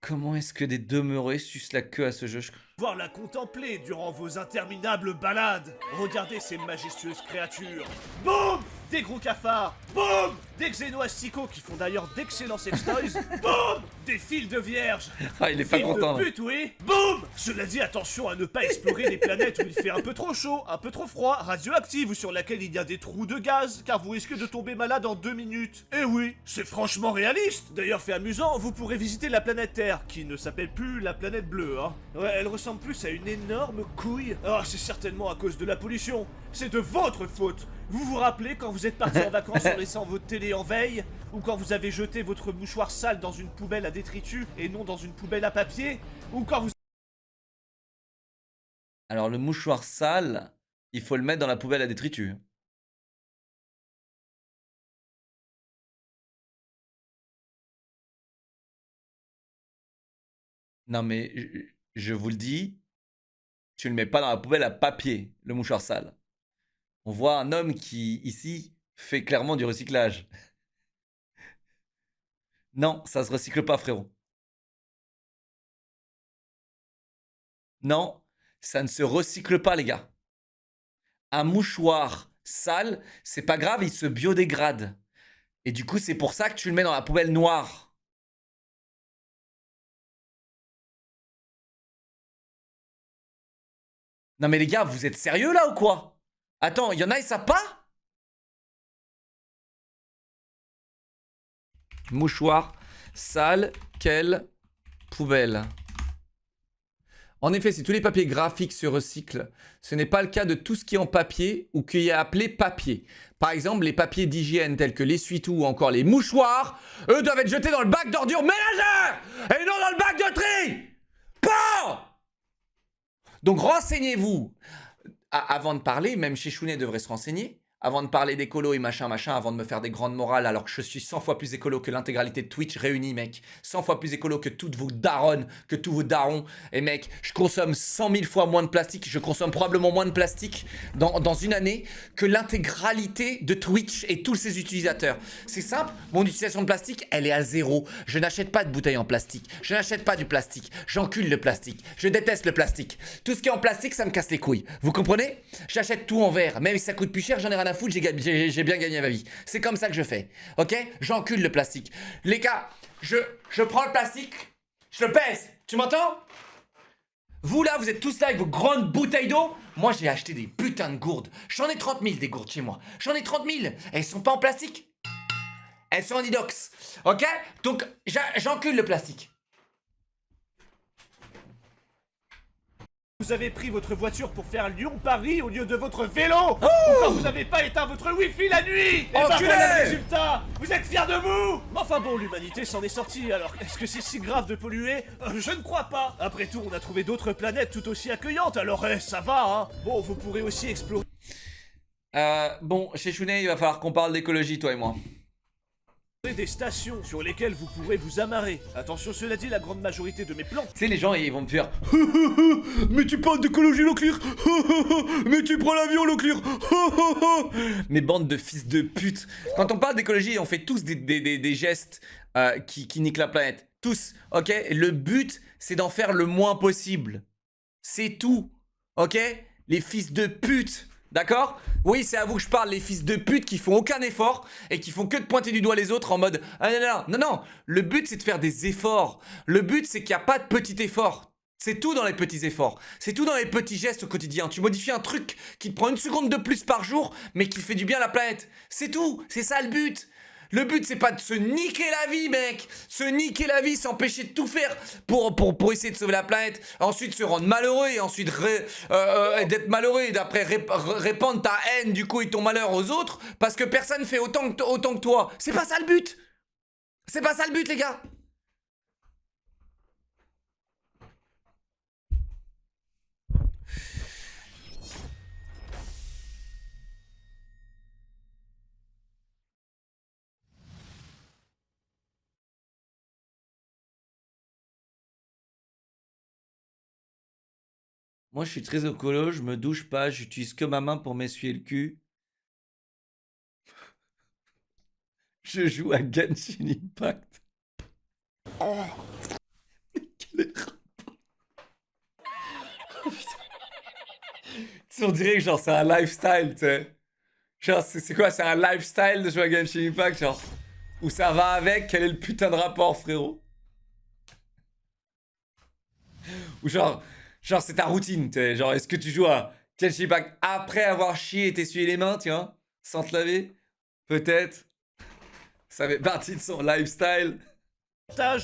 Comment est-ce que des demeurés sucent la queue à ce jeu? Voir la contempler durant vos interminables balades. Regardez ces majestueuses créatures. Boum! Des gros cafards. Boum! Des xénoasticots qui font d'ailleurs d'excellents sextoys. Boum! Des fils de vierge. Ah, il est pas Fils content, de là. pute, oui. Boum! Cela dit, attention à ne pas explorer les planètes où il fait un peu trop chaud, un peu trop froid, radioactives ou sur laquelle il y a des trous de gaz, car vous risquez de tomber malade en 2 minutes. Eh oui, c'est franchement réaliste. D'ailleurs, fait amusant, vous pourrez visiter la planète Terre, qui ne s'appelle plus la planète bleue, hein. Ouais, elle ressemble plus à une énorme couille. Ah, c'est certainement à cause de la pollution. C'est de votre faute. Vous vous rappelez quand vous êtes parti en vacances en laissant votre télé en veille? Ou quand vous avez jeté votre mouchoir sale dans une poubelle à détritus et non dans une poubelle à papier? Ou quand vous... Alors, le mouchoir sale, il faut le mettre dans la poubelle à détritus. Non, mais je vous le dis, tu le mets pas dans la poubelle à papier, le mouchoir sale. On voit un homme qui, ici, fait clairement du recyclage. Non, ça se recycle pas, frérot. Non, ça ne se recycle pas, les gars. Un mouchoir sale, c'est pas grave, il se biodégrade. Et du coup, c'est pour ça que tu le mets dans la poubelle noire. Non mais les gars, vous êtes sérieux là ou quoi? Attends, il y en a ils savent pas? Mouchoir sale, quelle poubelle? En effet, si tous les papiers graphiques se recyclent, ce n'est pas le cas de tout ce qui est en papier ou qui est appelé papier. Par exemple, les papiers d'hygiène tels que l'essuie-tout ou encore les mouchoirs, eux doivent être jetés dans le bac d'ordures ménagères et non dans le bac de tri. Bon! Donc renseignez-vous avant de parler, même chez Chounet devrait se renseigner, avant de parler d'écolo et machin, avant de me faire des grandes morales alors que je suis 100 fois plus écolo que l'intégralité de Twitch réunie, mec. 100 fois plus écolo que toutes vos daronnes, que tous vos darons. Et mec, je consomme 100 000 fois moins de plastique, je consomme probablement moins de plastique dans une année que l'intégralité de Twitch et tous ses utilisateurs. C'est simple, mon utilisation de plastique, elle est à 0. Je n'achète pas de bouteilles en plastique, je n'achète pas du plastique, j'encule le plastique, je déteste le plastique. Tout ce qui est en plastique, ça me casse les couilles. Vous comprenez? J'achète tout en verre, même si ça coûte plus cher, j'en ai rien à foutre, j'ai bien gagné ma vie. C'est comme ça que je fais, ok? J'encule le plastique. Les gars, je prends le plastique, je le pèse, tu m'entends? Vous là, vous êtes tous là avec vos grandes bouteilles d'eau. Moi, j'ai acheté des putains de gourdes. J'en ai 30 000 des gourdes chez moi. J'en ai 30 000. Elles sont pas en plastique. elles sont en inox. Ok? Donc, j'encule le plastique. Vous avez pris votre voiture pour faire Lyon-Paris au lieu de votre vélo. Ou quand vous n'avez pas éteint votre wifi la nuit. Et bah Enculé. voilà le résultat. Vous êtes fiers de vous. Mais enfin bon, l'humanité s'en est sortie. Alors, est-ce que c'est si grave de polluer? Je ne crois pas. Après tout, on a trouvé d'autres planètes tout aussi accueillantes. Alors, ça va, hein. Bon, vous pourrez aussi explorer Bon, chez Shunei, il va falloir qu'on parle d'écologie, toi et moi. des stations sur lesquelles vous pourrez vous amarrer. Attention, cela dit, la grande majorité de mes plans Tu sais, les gens, ils vont me faire mais tu parles d'écologie, Leclerc. Mais tu prends l'avion, Leclerc. Mais bande de fils de pute. Quand on parle d'écologie, on fait tous des gestes qui niquent la planète. Tous, ok? Le but, c'est d'en faire le moins possible. C'est tout, ok? Les fils de pute. D'accord? Oui, c'est à vous que je parle, les fils de pute qui font aucun effort et qui font que de pointer du doigt les autres en mode ah non. Le but, c'est de faire des efforts. Le but, c'est qu'il n'y a pas de petit effort. C'est tout dans les petits efforts. C'est tout dans les petits gestes au quotidien. Tu modifies un truc qui te prend 1 seconde de plus par jour, mais qui fait du bien à la planète. C'est tout. C'est ça le but. Le but, c'est pas de se niquer la vie, mec. Se niquer la vie, s'empêcher de tout faire pour essayer de sauver la planète. Ensuite, se rendre malheureux et ensuite d'être malheureux et d'après répandre ta haine, du coup, et ton malheur aux autres parce que personne fait autant que toi. C'est pas ça le but. C'est pas ça le but, les gars. Moi, je suis très écolo, je me douche pas, j'utilise que ma main pour m'essuyer le cul. Je joue à Genshin Impact. Quel erreur. Oh, putain. Tu sais, on dirait que genre c'est un lifestyle, tu sais. Genre, c'est quoi? C'est un lifestyle de jouer à Genshin Impact, genre. Où ça va avec? Quel est le putain de rapport, frérot? Ou genre c'est ta routine, tu sais. Genre, est-ce que tu joues à Genshin Impact après avoir chié et t'essuyer les mains, tiens, sans te laver? Peut-être. Ça fait partie de son lifestyle.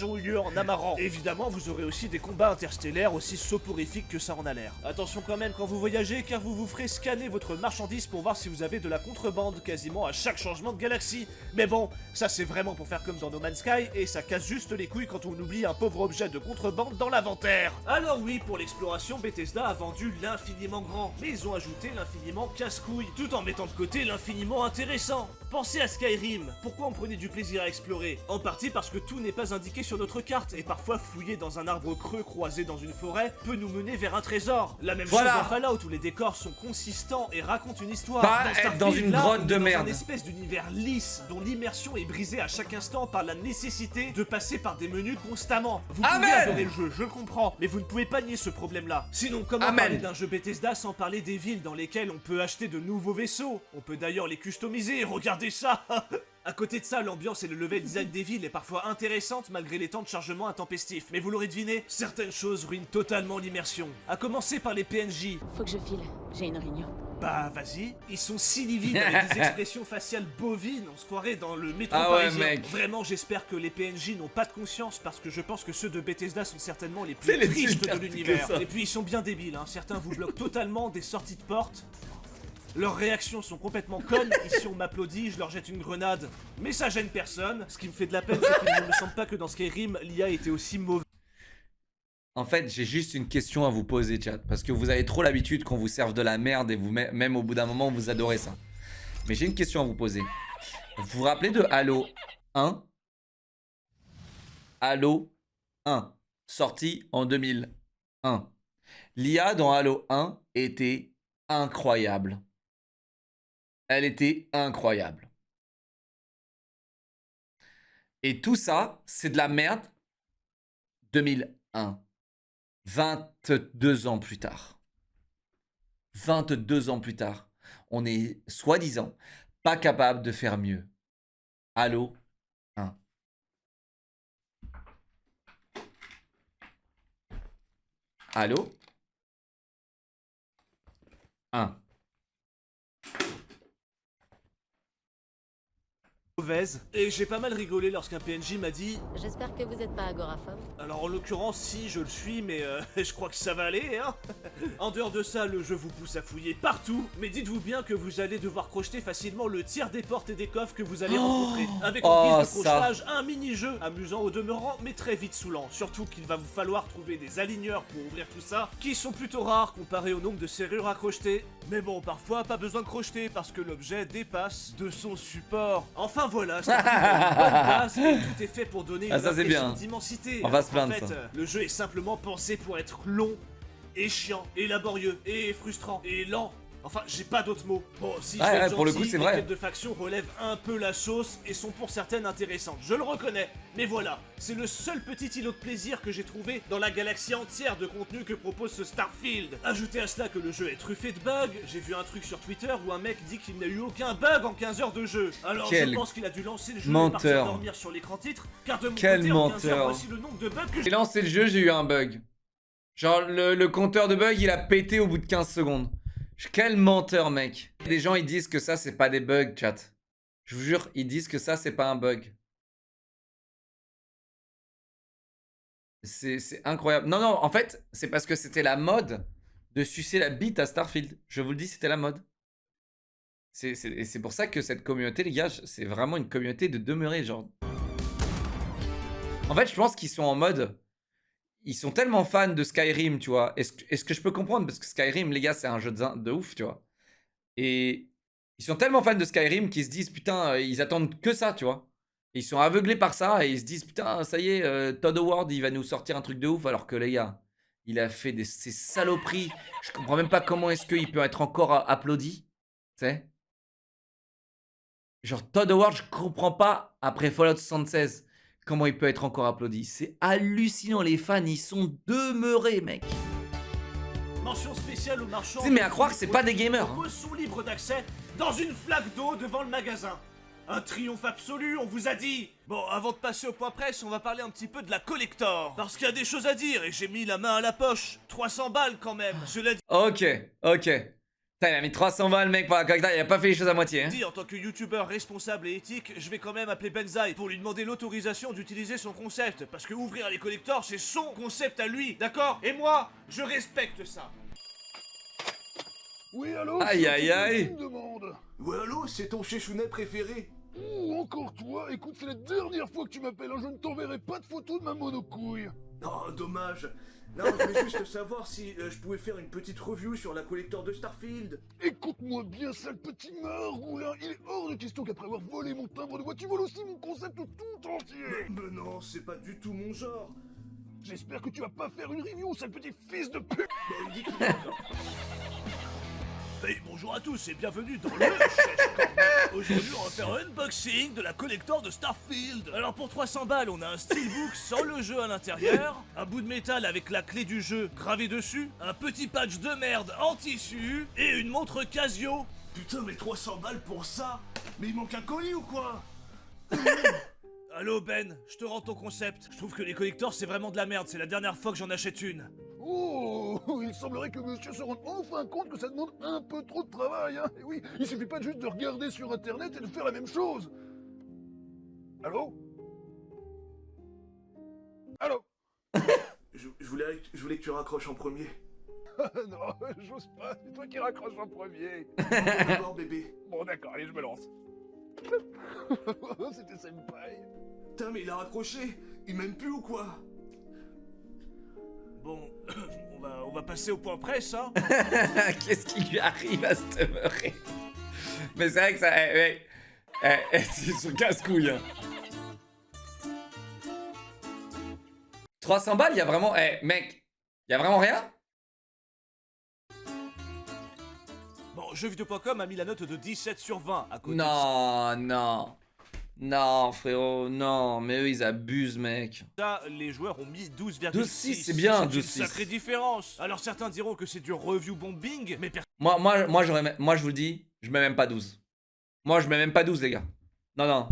ont eu lieu en Amaran. Évidemment, vous aurez aussi des combats interstellaires aussi soporifiques que ça en a l'air. Attention quand même quand vous voyagez, car vous vous ferez scanner votre marchandise pour voir si vous avez de la contrebande quasiment à chaque changement de galaxie. Mais bon, ça c'est vraiment pour faire comme dans No Man's Sky, et ça casse juste les couilles quand on oublie un pauvre objet de contrebande dans l'inventaire. Alors oui, pour l'exploration, Bethesda a vendu l'infiniment grand, mais ils ont ajouté l'infiniment casse-couille, tout en mettant de côté l'infiniment intéressant. Pensez à Skyrim, pourquoi on prenait du plaisir à explorer? En partie parce que tout n'est pas indiqué sur notre carte, et parfois fouiller dans un arbre creux croisé dans une forêt peut nous mener vers un trésor. La même chose dans Fallout où les décors sont consistants et racontent une histoire. Pas être dans une grotte de merde. Dans un espèce d'univers lisse dont l'immersion est brisée à chaque instant par la nécessité de passer par des menus constamment. Vous pouvez adorer le jeu, je le comprends, mais vous ne pouvez pas nier ce problème-là. Sinon, comment parler d'un jeu Bethesda sans parler des villes dans lesquelles on peut acheter de nouveaux vaisseaux? On peut d'ailleurs les customiser, regardez ça. À côté de ça, l'ambiance et le level design des villes est parfois intéressante malgré les temps de chargement intempestifs. Mais vous l'aurez deviné, certaines choses ruinent totalement l'immersion. À commencer par les PNJ. Faut que je file, j'ai une réunion. Bah vas-y, ils sont si livides avec des expressions faciales bovines, on se croirait dans le métro parisien. Mec. Vraiment, j'espère que les PNJ n'ont pas de conscience parce que je pense que ceux de Bethesda sont certainement les plus tristes de l'univers. Et puis ils sont bien débiles, hein. Certains vous bloquent totalement des sorties de porte. Leurs réactions sont complètement connes, ici on m'applaudit, je leur jette une grenade. Mais ça gêne personne, ce qui me fait de la peine c'est qu'il ne me semble pas que dans Skyrim, l'IA était aussi mauvaise. En fait, j'ai juste une question à vous poser, chat. Parce que vous avez trop l'habitude qu'on vous serve de la merde et vous, même au bout d'un moment, vous adorez ça. Mais j'ai une question à vous poser. Vous vous rappelez de Halo 1? Halo 1, sorti en 2001. L'IA dans Halo 1 était incroyable. Elle était incroyable. Et tout ça, c'est de la merde. 2001. 22 ans plus tard. 22 ans plus tard. On est, soi-disant, pas capable de faire mieux. Halo 1. Halo 1. mauvaise. Et j'ai pas mal rigolé lorsqu'un PNJ m'a dit... J'espère que vous êtes pas agoraphobe. Alors en l'occurrence, si je le suis, mais je crois que ça va aller, hein. En dehors de ça, le jeu vous pousse à fouiller partout, mais dites-vous bien que vous allez devoir crocheter facilement le tiers des portes et des coffres que vous allez rencontrer. Avec en guise de crochetage, un mini-jeu amusant au demeurant, mais très vite saoulant. Surtout qu'il va vous falloir trouver des aligneurs pour ouvrir tout ça, qui sont plutôt rares comparé au nombre de serrures à crocheter. Mais bon, parfois, pas besoin de crocheter, parce que l'objet dépasse de son support. Enfin voilà, c'est une bonne base, et tout est fait pour donner une ça, c'est impression bien. d'immensité. On va se plaindre, En fait, ça. le jeu est simplement pensé pour être long, et chiant, et laborieux, et frustrant, et lent. Enfin, j'ai pas d'autres mots. Bon, si je vais être pour le gentil, coup, c'est les vrai. quêtes de faction relèvent un peu la sauce et sont pour certaines intéressantes. Je le reconnais. Mais voilà, c'est le seul petit îlot de plaisir que j'ai trouvé dans la galaxie entière de contenu que propose ce Starfield. Ajoutez à cela que le jeu est truffé de bugs. J'ai vu un truc sur Twitter où un mec dit qu'il n'a eu aucun bug en 15 heures de jeu. Alors Quel je pense qu'il a dû lancer le jeu et menteur. partir dormir sur l'écran titre, car de mon Quel côté, en 15 heures, menteur. voici le nombre de bugs que J'ai j'ai. lancé le jeu, j'ai eu un bug. Genre, le compteur de bug, il a pété au bout de 15 secondes. Quel menteur, mec. Les gens, ils disent que ça, c'est pas des bugs, chat. Je vous jure, ils disent que ça, c'est pas un bug. C'est incroyable. Non, non, en fait, c'est parce que c'était la mode de sucer la bite à Starfield. Je vous le dis, c'était la mode. Et c'est pour ça que cette communauté, les gars, c'est vraiment une communauté de demeurer, genre. En fait, je pense qu'ils sont en mode... Ils sont tellement fans de Skyrim, tu vois. Est-ce que je peux comprendre? Parce que Skyrim, les gars, c'est un jeu de ouf, tu vois. Et ils sont tellement fans de Skyrim qu'ils se disent, putain, ils attendent que ça, tu vois. Et ils sont aveuglés par ça et ils se disent, putain, ça y est, Todd Howard, il va nous sortir un truc de ouf. Alors que, les gars, il a fait ces saloperies. Je comprends même pas comment est-ce qu'il peut être encore applaudi. Tu sais? Genre, Todd Howard, je comprends pas, après Fallout 76, comment il peut être encore applaudi. C'est hallucinant, les fans, ils sont demeurés, mec. Mention spéciale aux marchands. Tu sais, mais à croire que c'est pas des gamers, hein. Propose son libre d'accès dans une flaque d'eau devant le magasin. Un triomphe absolu, on vous a dit. Bon, avant de passer au point presse, on va parler un petit peu de la collector. Parce qu'il y a des choses à dire et j'ai mis la main à la poche. 300 balles quand même. Cela Ok. Putain, il a mis 300 balles, mec, pour la collector, il a pas fait les choses à moitié, hein. dit, en tant que youtubeur responsable et éthique, je vais quand même appeler Benzaï pour lui demander l'autorisation d'utiliser son concept. Parce que ouvrir les collectors, c'est son concept à lui, d'accord? Et moi, je respecte ça. Oui, allô? Aïe, c'est aïe, un aïe. qui me demande. Ouais, allô, c'est ton chéchounet préféré? Ouh, encore toi? Écoute, c'est la dernière fois que tu m'appelles, hein. Je ne t'enverrai pas de photos de ma monocouille. Oh, dommage. Non, je voulais juste savoir si je pouvais faire une petite review sur la collector de Starfield. Écoute-moi bien, sale petit margoulin. Il est hors de question qu'après avoir volé mon timbre de voix, tu voles aussi mon concept tout entier. Mais non, c'est pas du tout mon genre. J'espère que tu vas pas faire une review, sale petit fils de pute. Bah, il dit qu'il est d'accord. Hey, bonjour à tous et bienvenue dans le Chèche Corner. Aujourd'hui, on va faire un unboxing de la collector de Starfield. Alors pour 300 balles, on a un steelbook sans le jeu à l'intérieur, un bout de métal avec la clé du jeu gravée dessus, un petit patch de merde en tissu et une montre Casio. Putain, mais 300 balles pour ça? Mais il manque un colis ou quoi? Allô Ben, je te rends ton concept. Je trouve que les collectors c'est vraiment de la merde, c'est la dernière fois que j'en achète une. Oh, il semblerait que monsieur se rende enfin compte que ça demande un peu trop de travail, hein. Et oui, il suffit pas juste de regarder sur internet et de faire la même chose. Allô? Allô? Je voulais que tu raccroches en premier. Non, j'ose pas, c'est toi qui raccroches en premier. D'abord, bébé. Bon d'accord, allez, je me lance. C'était senpai. Putain, mais il a raccroché. Il m'aime plus ou quoi? Bon, on va passer au point presse, hein. Qu'est-ce qui lui arrive à se demeurer? Mais c'est vrai que ça... c'est son casse-couille, hein. 300 balles, il y a vraiment... mec, il y a vraiment rien? Bon, jeuxvideo.com a mis la note de 17 sur 20 à côté. Non, frérot, non. Mais eux, ils abusent, mec. Ça, les joueurs ont mis 12,6. 12,6, c'est bien, C'est une 12,6. sacrée différence. Alors certains diront que c'est du review bombing, mais Moi, je vous le dis, je mets même pas 12. Moi, je mets même pas 12, les gars. Non.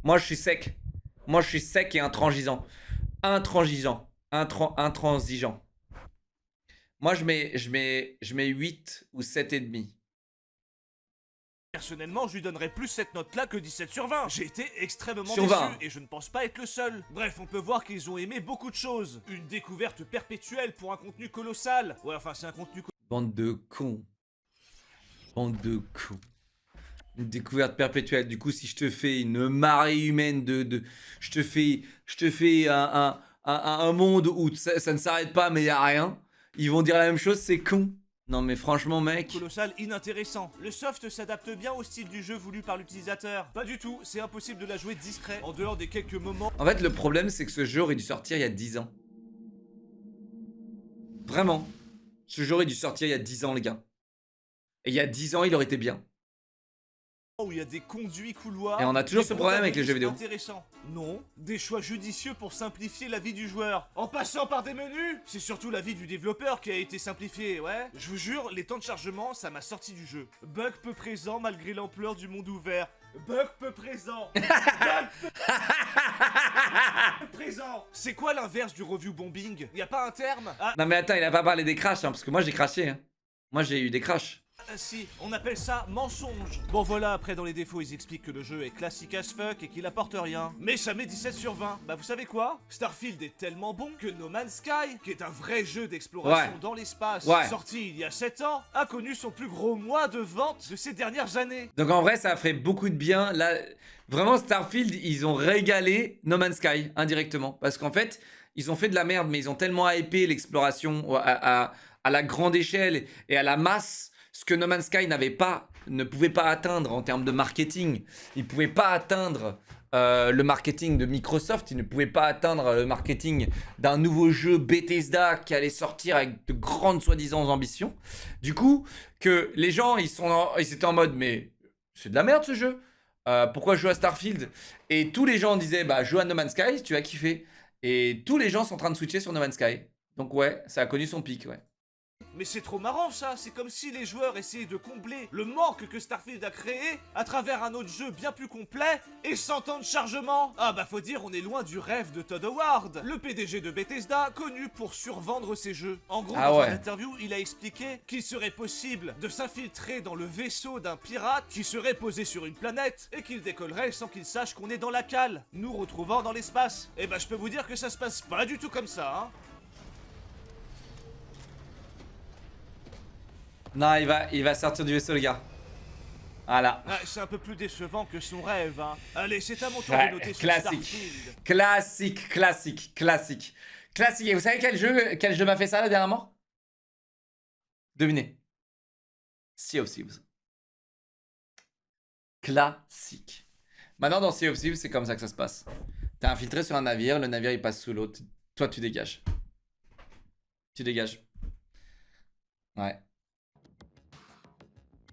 Moi, je suis sec. Moi, je suis sec et intransigeant. Intransigeant. Moi, je mets 8 ou 7,5. Personnellement, je lui donnerais plus cette note-là que 17 sur 20. J'ai été extrêmement Sur 20. déçu et je ne pense pas être le seul. Bref, on peut voir qu'ils ont aimé beaucoup de choses. Une découverte perpétuelle pour un contenu colossal. Ouais, enfin, c'est un contenu Bande de cons. Bande de cons. Une découverte perpétuelle. Du coup, si je te fais une marée humaine je te fais un monde où ça ne s'arrête pas mais il n'y a rien, ils vont dire la même chose, c'est con. Non mais franchement mec. colossal inintéressant. Le soft s'adapte bien au style du jeu voulu par l'utilisateur. Pas du tout, c'est impossible de la jouer discret, en dehors des quelques moments. En fait le problème c'est que ce jeu aurait dû sortir il y a 10 ans. Vraiment. Ce jeu aurait dû sortir il y a 10 ans les gars. Et il y a 10 ans il aurait été bien. Où il y a des conduits couloirs. Et on a toujours des ce problème avec les jeux vidéo. Intéressant. Non, des choix judicieux pour simplifier la vie du joueur. En passant par des menus. C'est surtout la vie du développeur qui a été simplifiée, ouais. Je vous jure, les temps de chargement, ça m'a sorti du jeu. Bug peu présent malgré l'ampleur du monde ouvert. Bug peu présent. Bug peu présent. C'est quoi l'inverse du review bombing? Y a pas un terme? Ah, Non mais attends, il a pas parlé des crashs hein, parce que moi j'ai crashé hein. Moi j'ai eu des crashs. si, on appelle ça mensonge. Bon voilà, après dans les défauts ils expliquent que le jeu est classique as fuck et qu'il apporte rien. Mais ça met 17 sur 20. Bah vous savez quoi? Starfield est tellement bon que No Man's Sky, qui est un vrai jeu d'exploration dans l'espace, sorti il y a 7 ans, a connu son plus gros mois de vente de ces dernières années. Donc en vrai ça ferait beaucoup de bien. Là, vraiment Starfield, ils ont régalé No Man's Sky indirectement. Parce qu'en fait, ils ont fait de la merde, mais ils ont tellement hypé l'exploration à la grande échelle et à la masse. Ce que No Man's Sky ne pouvait pas atteindre en termes de marketing. Il ne pouvait pas atteindre le marketing de Microsoft. Il ne pouvait pas atteindre le marketing d'un nouveau jeu Bethesda qui allait sortir avec de grandes soi-disant ambitions. Du coup, que les gens, ils étaient en mode, mais c'est de la merde ce jeu. Pourquoi jouer à Starfield? Et tous les gens disaient, bah joue à No Man's Sky, tu vas kiffer. Et tous les gens sont en train de switcher sur No Man's Sky. Donc ouais, ça a connu son pic, ouais. Mais c'est trop marrant ça, c'est comme si les joueurs essayaient de combler le manque que Starfield a créé à travers un autre jeu bien plus complet et sans temps de chargement. Ah bah faut dire, on est loin du rêve de Todd Howard, le PDG de Bethesda, connu pour survendre ses jeux. En gros, dans une interview, il a expliqué qu'il serait possible de s'infiltrer dans le vaisseau d'un pirate qui serait posé sur une planète et qu'il décollerait sans qu'il sache qu'on est dans la cale, nous retrouvant dans l'espace. Et bah je peux vous dire que ça se passe pas du tout comme ça, hein. Non, il va sortir du vaisseau, le gars. Voilà. Ah, c'est un peu plus décevant que son rêve, hein. Allez, c'est à mon tour de noter sur Starfield. Classique. Et vous savez quel jeu m'a fait ça là dernièrement? Devinez. Sea of Thieves. Classique. Maintenant dans Sea of Thieves, c'est comme ça que ça se passe. T'es infiltré sur un navire, le navire il passe sous l'eau. Toi tu dégages. Tu dégages. Ouais.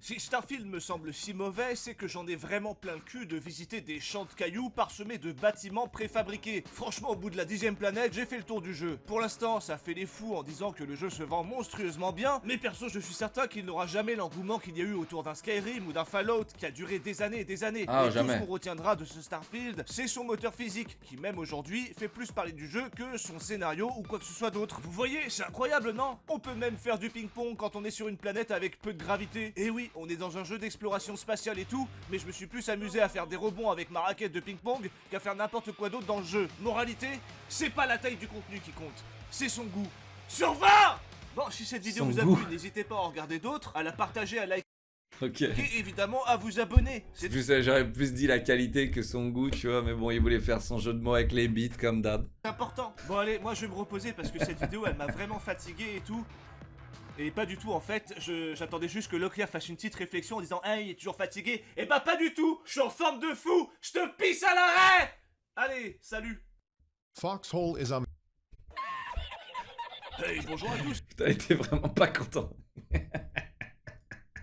Si Starfield me semble si mauvais, c'est que j'en ai vraiment plein le cul de visiter des champs de cailloux parsemés de bâtiments préfabriqués. Franchement, au bout de la 10e planète, j'ai fait le tour du jeu. Pour l'instant, ça fait les fous en disant que le jeu se vend monstrueusement bien, mais perso, je suis certain qu'il n'aura jamais l'engouement qu'il y a eu autour d'un Skyrim ou d'un Fallout qui a duré des années et des années. Ah, et jamais. tout ce qu'on retiendra de ce Starfield, c'est son moteur physique, qui même aujourd'hui fait plus parler du jeu que son scénario ou quoi que ce soit d'autre. Vous voyez, c'est incroyable, non? On peut même faire du ping-pong quand on est sur une planète avec peu de gravité. Et oui, on est dans un jeu d'exploration spatiale et tout, mais je me suis plus amusé à faire des rebonds avec ma raquette de ping-pong qu'à faire n'importe quoi d'autre dans le jeu. Moralité, c'est pas la taille du contenu qui compte, c'est son goût. Sur 20! Bon, si cette vidéo vous a plu, n'hésitez pas à en regarder d'autres, à la partager, à liker. Ok. Et évidemment à vous abonner. J'aurais plus dit la qualité que son goût, tu vois, mais bon, il voulait faire son jeu de mots avec les beats comme d'hab. C'est important. Bon allez, moi je vais me reposer parce que cette vidéo elle m'a vraiment fatigué et tout. Et pas du tout en fait, j'attendais juste que Locklear fasse une petite réflexion en disant « Hey, il est toujours fatigué ?» Et bah pas du tout. Je suis en forme de fou. Je te pisse à l'arrêt. Allez, salut. Foxhole is a... Hey, bonjour à tous. T'as été vraiment pas content.